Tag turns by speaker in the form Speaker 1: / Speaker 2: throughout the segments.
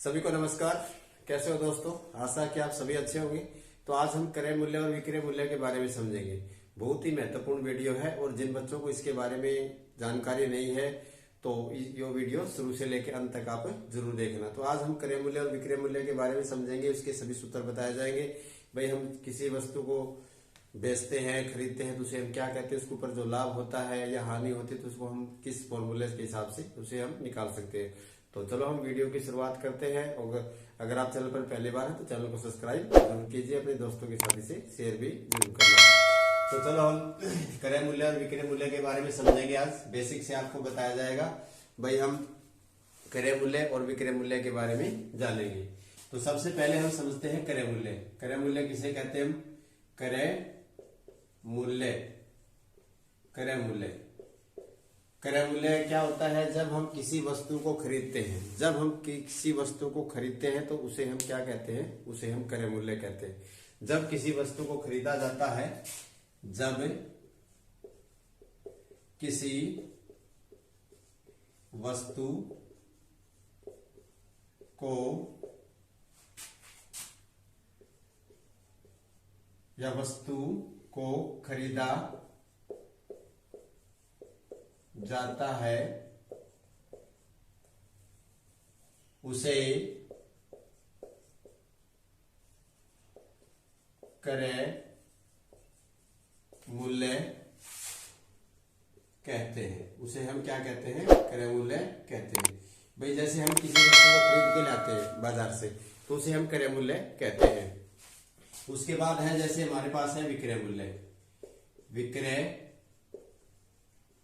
Speaker 1: सभी को नमस्कार। कैसे हो दोस्तों? आशा कि आप सभी अच्छे होंगे। तो आज हम क्रय मूल्य और विक्रय मूल्य के बारे में समझेंगे। बहुत ही महत्वपूर्ण वीडियो है और जिन बच्चों को इसके बारे में जानकारी नहीं है तो ये वीडियो शुरू से लेकर अंत तक आप जरूर देखना। तो आज हम क्रय मूल्य और विक्रय मूल्य के बारे में समझेंगे, उसके सभी सूत्र बताए जाएंगे। भाई हम किसी वस्तु को बेचते हैं, खरीदते हैं तो उसे हम क्या कहते हैं, उसके ऊपर जो लाभ होता है या हानि होती है तो उसको हम किस फॉर्मूले के हिसाब से उसे हम निकाल सकते हैं। तो चलो हम वीडियो की शुरुआत करते हैं। और अगर आप चैनल पर पहली बार हैं तो चैनल को सब्सक्राइब जरूर कीजिए, अपने दोस्तों के साथ इसे शेयर भी जरूर करना। तो चलो हम क्रय मूल्य और विक्रय मूल्य के बारे में समझेंगे। आज बेसिक से आपको बताया जाएगा। भाई हम क्रय मूल्य और विक्रय मूल्य के बारे में जानेंगे। तो सबसे पहले हम समझते हैं क्रय मूल्य। क्रय मूल्य किसे कहते हैं? हम क्रय मूल्य। क्रय मूल्य क्रय मूल्य क्या होता है? जब हम किसी वस्तु को खरीदते हैं, जब हम किसी वस्तु को खरीदते हैं तो उसे हम क्या कहते हैं? उसे हम क्रय मूल्य कहते हैं। जब किसी वस्तु को खरीदा जाता है, जब किसी वस्तु को या वस्तु को खरीदा जाता है उसे क्रय मूल्य कहते हैं। उसे हम क्या कहते हैं? क्रय मूल्य कहते हैं। भाई जैसे हम किसी वस्तु को खरीद के लाते हैं बाजार से तो उसे हम क्रय मूल्य कहते हैं। उसके बाद है जैसे हमारे पास है विक्रय मूल्य। विक्रय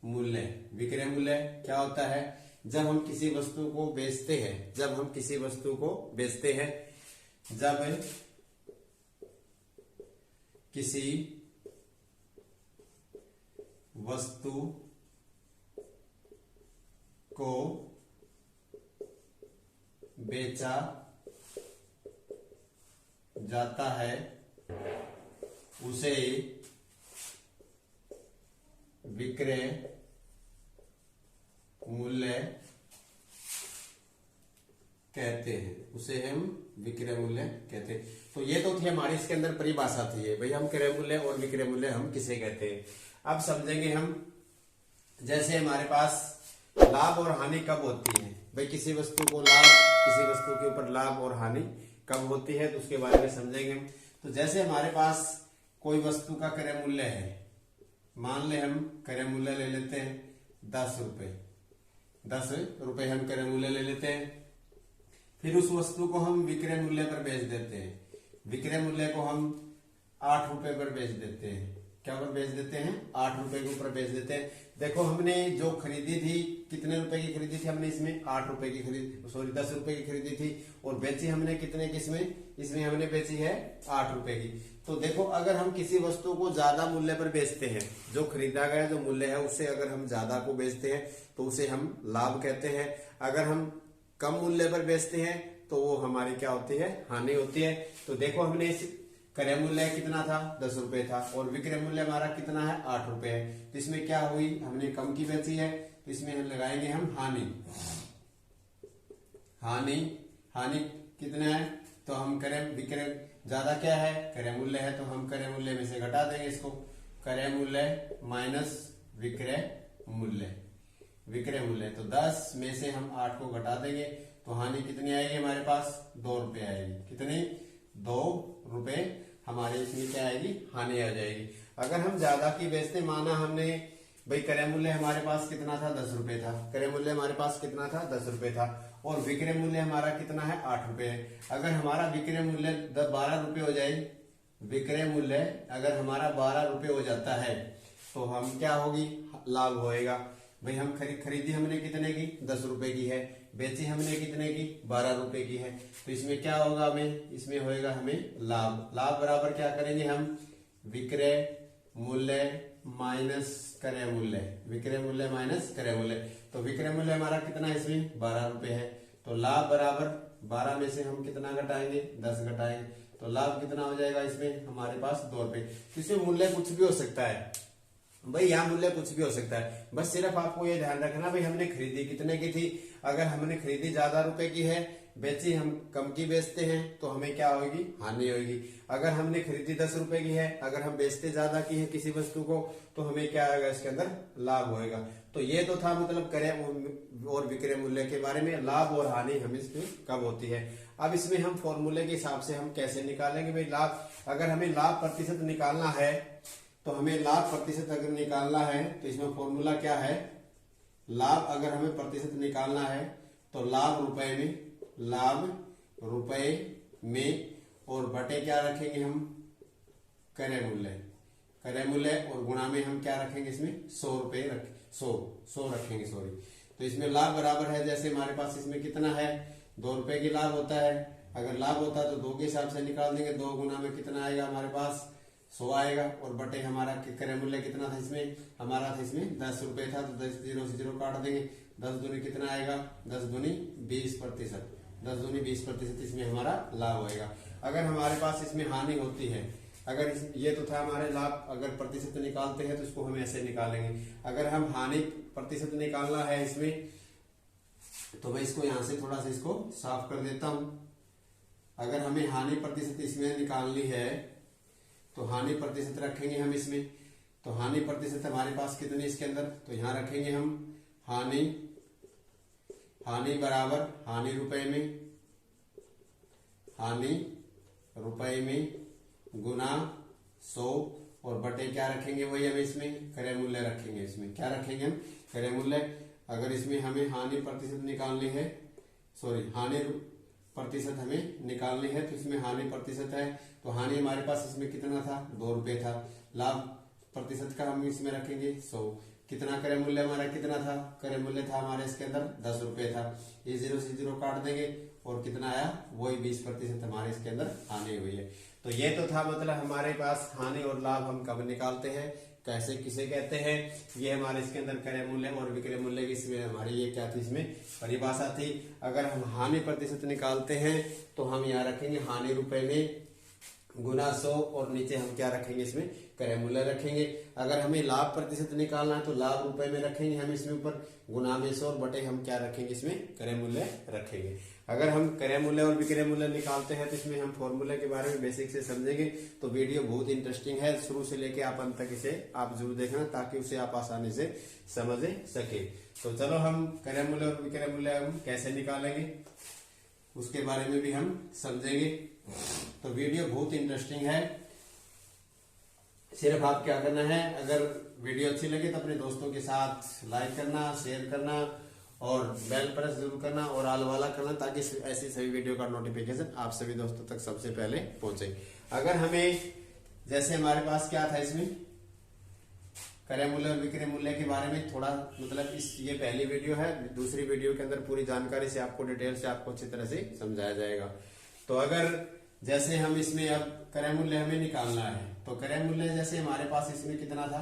Speaker 1: मूल्य विक्रय मूल्य क्या होता है? जब हम किसी वस्तु को बेचते हैं, जब हम किसी वस्तु को बेचते हैं, जब किसी वस्तु को बेचा जाता है उसे विक्रय मूल्य कहते हैं। उसे हम विक्रय मूल्य कहते हैं। तो ये तो थी हमारी इसके अंदर परिभाषा थी भाई हम क्रय मूल्य और विक्रय मूल्य हम किसे कहते हैं। अब समझेंगे हम। जैसे हमारे पास लाभ और हानि कब होती है? भाई किसी वस्तु को लाभ, किसी वस्तु के ऊपर लाभ और हानि कब होती है तो उसके बारे में समझेंगे हम। तो जैसे हमारे पास कोई वस्तु का क्रय मूल्य है, मान ले हम क्रय मूल्य ले लेते हैं 10 रुपए। 10 रुपए हम क्रय मूल्य ले लेते हैं। फिर उस वस्तु को हम विक्रय मूल्य पर बेच देते हैं। विक्रय मूल्य को हम 8 रुपए पर बेच देते हैं। क्या पर बेच देते हैं? 8 रुपए के ऊपर बेच देते हैं। देखो हमने जो खरीदी थी, कितने रुपए की खरीदी थी हमने? इसमें 8 रुपए की खरीदी, 10 रुपए की खरीदी थी और बेची हमने कितने की? इसमें हमने बेची है 8 रुपए की। तो देखो अगर हम किसी वस्तु को ज्यादा मूल्य पर बेचते हैं, जो खरीदा गया जो मूल्य है उससे अगर हम ज्यादा को बेचते हैं तो उसे हम लाभ कहते हैं। अगर हम कम मूल्य पर बेचते हैं तो वो हमारी क्या होती है? हानि होती है। तो देखो हमने इस क्रय मूल्य कितना था? 10 रुपए था और विक्रय मूल्य हमारा कितना है? 8 रुपए है। तो इसमें क्या हुई? हमने कम की बेची है तो इसमें हम लगाएंगे हम हानि। हानि हानि कितना है? तो हम विक्रय ज्यादा क्या है? क्रय मूल्य है तो हम क्रय मूल्य में से घटा देंगे इसको। क्रय मूल्य माइनस विक्रय मूल्य। विक्रय मूल्य तो 10 में से हम 8 को घटा देंगे तो हानि कितनी आएगी हमारे पास? 2 रुपए आएगी। कितनी? 2 रुपए हमारे इसमें क्या आएगी? हानि आ जाएगी। अगर हम ज्यादा की बेचते, माना हमने भाई क्रय मूल्य हमारे पास कितना था? 10 रुपए था। क्रय मूल्य हमारे पास कितना था? 10 रुपए था और विक्रय मूल्य हमारा कितना है? 8 रुपए है। अगर हमारा विक्रय मूल्य 12 रुपए हो जाए, विक्रय मूल्य अगर हमारा 12 रुपए हो जाता है तो हम क्या होगी? लाभ होएगा। भाई हम खरीदी हमने कितने की? 10 रुपए की है। बेची हमने कितने की? 12 रुपए की है। तो इसमें क्या होगा? हमें इसमें होएगा हमें लाभ। लाभ बराबर क्या करेंगे हम? विक्रय मूल्य माइनस क्रय मूल्य। विक्रय मूल्य माइनस क्रय मूल्य। तो विक्रय मूल्य हमारा कितना है? इसमें 12 रुपए है। तो लाभ बराबर 12 में से हम कितना घटाएंगे? 10 घटाएंगे। तो लाभ कितना हो जाएगा? इसमें हमारे पास 2 रुपए। इसमें मूल्य कुछ भी हो सकता है भाई, यहाँ मूल्य कुछ भी हो सकता है। बस सिर्फ आपको ये ध्यान रखना भाई हमने खरीदी कितने की थी। अगर हमने खरीदी ज्यादा रुपए की है बेची हम कम की बेचते हैं तो हमें क्या होगी, हानि होगी। अगर हमने खरीदी 10 रुपए की है, अगर हम बेचते ज्यादा की है किसी वस्तु को तो हमें क्या आएगा, इसके अंदर लाभ होएगा। तो ये तो था मतलब क्रय और विक्रय मूल्य के बारे में, लाभ और हानि हमें इसमें कब होती है। अब इसमें हम फॉर्मूले के हिसाब से हम कैसे निकालेंगे भाई लाभ। अगर हमें लाभ प्रतिशत निकालना है तो हमें लाभ प्रतिशत अगर निकालना है तो इसमें फॉर्मूला क्या है, लाभ अगर हमें प्रतिशत निकालना है तो लाभ रुपए में और बटे क्या रखेंगे हम, क्रय मूल्य और गुणा में हम क्या रखेंगे इसमें 100 रुपए रखेंगे सॉरी। तो इसमें लाभ बराबर है, जैसे हमारे पास इसमें कितना है 2 रुपए की लाभ होता है, अगर लाभ होता है तो 2 के हिसाब से निकाल देंगे, 2 गुना में कितना आएगा हमारे पास 100 आएगा और बटे हमारा क्रय मूल्य कितना था इसमें, हमारा था इसमें 10 रुपए था तो 10 0 से 0 काट देंगे, 10 दूनी कितना आएगा, 10 दूनी 20%, 10 दूनी 20% इसमें हमारा लाभ होएगा। अगर हमारे पास इसमें हानि होती है, अगर ये तो था हमारे लाभ, अगर प्रतिशत निकालते हैं तो इसको हम ऐसे निकालेंगे। अगर हम हानि प्रतिशत निकालना है इसमें तो मैं इसको यहां से थोड़ा सा इसको साफ कर देता हूं। अगर हमें हानि प्रतिशत इसमें निकालनी है तो हानि प्रतिशत रखेंगे हम इसमें, तो हानि प्रतिशत हमारे पास कितनी इसके अंदर, तो यहां रखेंगे हम हानि बराबर हानि रुपए में गुना 100 और बटे क्या रखेंगे, वही हम इसमें क्रय मूल्य रखेंगे। इसमें क्या रखेंगे हम, क्रय मूल्य। अगर इसमें हमें हानि प्रतिशत निकालनी है, हानि प्रतिशत हमें निकालनी है तो इसमें हानि प्रतिशत है, तो हानि हमारे पास इसमें कितना था 2 रुपए था, लाभ प्रतिशत का हम इसमें रखेंगे 100। कितना क्रय मूल्य हमारा कितना था, क्रय मूल्य था हमारे इसके अंदर 10 रुपए था, ये 0 से 0 काट देंगे और कितना आया, वही 20% हमारे इसके अंदर हानि हुई है। तो ये तो था मतलब हमारे पास हानि और लाभ हम कब निकालते हैं, कैसे किसे कहते हैं, ये हमारे इसके अंदर क्रय मूल्य और विक्रय मूल्य की इसमें हमारी ये क्या थी, इसमें परिभाषा थी। अगर हम हानि प्रतिशत निकालते हैं तो हम यहाँ रखेंगे हानि रुपए में गुना 100 और नीचे हम क्या रखेंगे इसमें क्रय मूल्य रखेंगे। अगर हमें लाभ प्रतिशत निकालना है तो लाभ रुपए में रखेंगे हम इसमें ऊपर गुना में 100 और बटे हम क्या रखेंगे इसमें क्रय मूल्य रखेंगे। अगर हम क्रय मूल्य और विक्रय मूल्य निकालते हैं तो इसमें हम फॉर्मूले के बारे में बेसिक से समझेंगे। तो वीडियो बहुत इंटरेस्टिंग है, शुरू से लेके आप अंत तक इसे आप जरूर देखना ताकि उसे आप आसानी से समझ सके। तो चलो हम क्रय मूल्य और विक्रय मूल्य हम कैसे निकालेंगे उसके बारे में भी हम समझेंगे। तो वीडियो बहुत इंटरेस्टिंग है, सिर्फ आप क्या करना है, अगर वीडियो अच्छी लगे तो अपने दोस्तों के साथ लाइक करना, शेयर करना और बेल प्रेस जरूर करना और ऑल वाला करना ताकि ऐसी सभी वीडियो का नोटिफिकेशन आप सभी दोस्तों तक सबसे पहले पहुंचे। अगर हमें जैसे हमारे पास क्या था इसमें क्रय मूल्य और विक्रय मूल्य के बारे में थोड़ा मतलब ये पहली वीडियो है, दूसरी वीडियो के अंदर पूरी जानकारी से आपको डिटेल से आपको अच्छी तरह से समझाया जाएगा। तो अगर जैसे हम इसमें अब क्रय मूल्य हमें निकालना है तो क्रय मूल्य जैसे हमारे पास इसमें कितना था,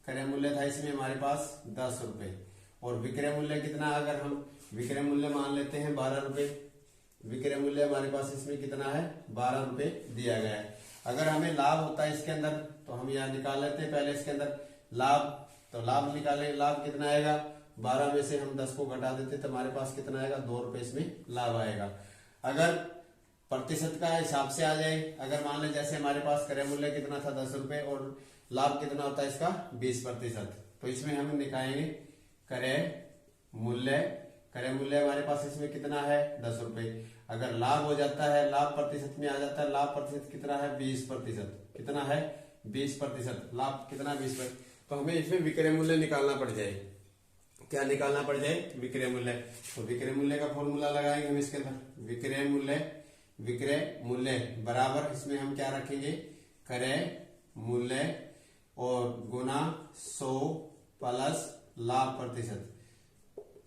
Speaker 1: क्रय मूल्य था इसमें हमारे पास 10 रुपए और विक्रय मूल्य कितना, अगर हम विक्रय मूल्य मान लेते हैं 12 रुपए, विक्रय मूल्य हमारे पास इसमें कितना है 12 रुपए दिया गया है। अगर हमें लाभ होता है इसके अंदर तो हम यहाँ निकाल लेते हैं पहले इसके अंदर लाभ, तो लाभ निकालेंगे, लाभ कितना आएगा 12 में से हम 10 को घटा देते तो हमारे पास कितना आएगा 2 रुपए इसमें लाभ आएगा। अगर प्रतिशत का हिसाब से आ जाए, अगर मान लें जैसे हमारे पास क्रय मूल्य कितना था 10 रुपए और लाभ कितना होता है इसका 20%, तो इसमें हम निकालेंगे क्रय मूल्य हमारे पास इसमें कितना है 10 रुपए। अगर लाभ हो जाता है, लाभ प्रतिशत में आ जाता है, लाभ प्रतिशत कितना है 20%, कितना है 20%, लाभ कितना 20%, तो हमें इसमें विक्रय मूल्य निकालना पड़ जाए। क्या निकालना पड़ जाए, विक्रय मूल्य। तो विक्रय मूल्य का फॉर्मूला लगाएंगे हम इसके अंदर, विक्रय मूल्य बराबर इसमें हम क्या रखेंगे क्रय मूल्य और गुना 100 प्लस लाभ प्रतिशत,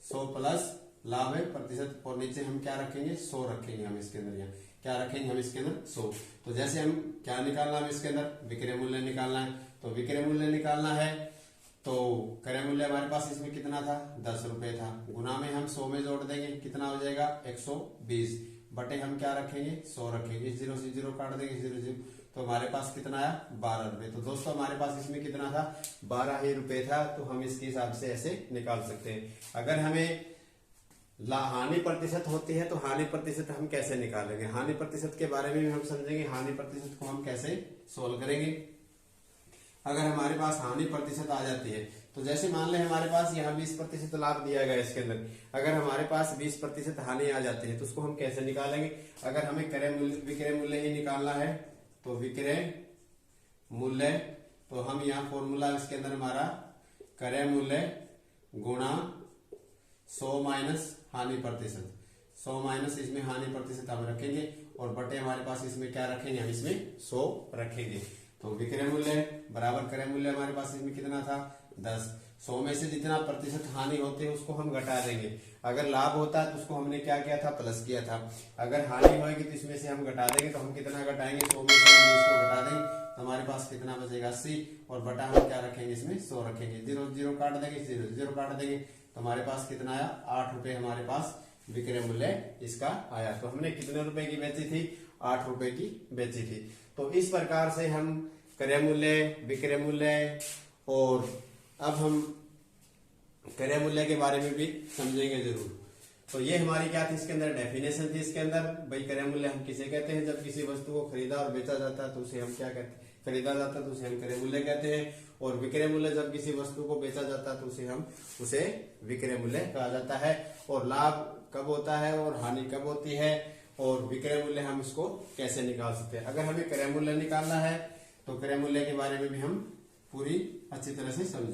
Speaker 1: 100 प्लस लाभ है प्रतिशत और नीचे हम क्या रखेंगे 100 रखेंगे हम इसके अंदर, यहाँ क्या रखेंगे हम इसके अंदर 100। तो जैसे हम क्या निकालना है इसके अंदर विक्रय मूल्य निकालना है, तो विक्रय मूल्य निकालना है तो क्रय मूल्य हमारे पास इसमें कितना था 10 रुपए था, गुना में हम 100 में जोड़ देंगे कितना हो जाएगा 120, बटे हम क्या रखेंगे 100 रखेंगे, 0 से 0 काट देंगे 0 0, तो हमारे पास कितना आया 12 रुपए। तो दोस्तों हमारे पास इसमें कितना था 12 ही रुपए था, तो हम इसके हिसाब से ऐसे निकाल सकते हैं। अगर हमें हानि प्रतिशत होती है, तो हानि प्रतिशत हम कैसे निकालेंगे, हानि प्रतिशत के बारे में भी हम समझेंगे, हानि प्रतिशत को हम कैसे सोल्व करेंगे। अगर हमारे पास हानि प्रतिशत आ जाती है, तो जैसे मान लें हमारे पास यहाँ 20% लाभ दिया गया इसके अंदर, अगर हमारे पास 20% हानि आ जाती है तो उसको हम कैसे निकालेंगे। अगर हमें विक्रय मूल्य ही निकालना है, तो विक्रय मूल्य, तो हम यहाँ फॉर्मूला इसके अंदर हमारा क्रय मूल्य गुणा 100 माइनस हानि प्रतिशत, 100 माइनस इसमें हानि प्रतिशत हम रखेंगे, और बटे हमारे पास इसमें क्या रखेंगे, हम इसमें 100 रखेंगे। तो विक्रय मूल्य बराबर क्रय मूल्य हमारे पास इसमें कितना था 10, 100 में से जितना प्रतिशत हानि होते हैं उसको हम घटा देंगे। अगर लाभ होता है तो उसको हमने क्या किया था, प्लस किया था। अगर हानि होगी तो इसमें से हम घटा देंगे, तो हम कितना घटाएंगे, 100 में से हम 20 को घटा देंगे, तो हमारे पास कितना बचेगा 80, और बटा हम क्या रखेंगे, इसमें 100 रखेंगे, 0 0 काट देंगे, 0 0 काट देंगे, तो हमारे पास कितना आया, 8 रुपए हमारे पास विक्रय मूल्य इसका आया। तो हमने कितने रुपए की बेची थी, 8 रुपए की बेची थी। तो इस प्रकार से हम क्रय मूल्य, विक्रय मूल्य, और अब हम क्रय मूल्य के बारे में भी समझेंगे जरूर। तो ये हमारी क्या थी, इसके अंदर डेफिनेशन थी इसके अंदर, भाई क्रय मूल्य हम किसे कहते हैं, जब किसी वस्तु को खरीदा और बेचा जाता है तो उसे हम क्या कहते हैं, खरीदा जाता है तो उसे हम क्रय मूल्य कहते हैं, और विक्रय मूल्य जब किसी वस्तु को बेचा जाता है तो उसे विक्रय मूल्य कहा जाता है। और लाभ कब होता है और हानि कब होती है, और विक्रय मूल्य हम इसको कैसे निकाल सकते हैं। अगर हमें क्रय मूल्य निकालना है तो क्रय मूल्य के बारे में भी हम पूरी अच्छी तरह से समझेंगे।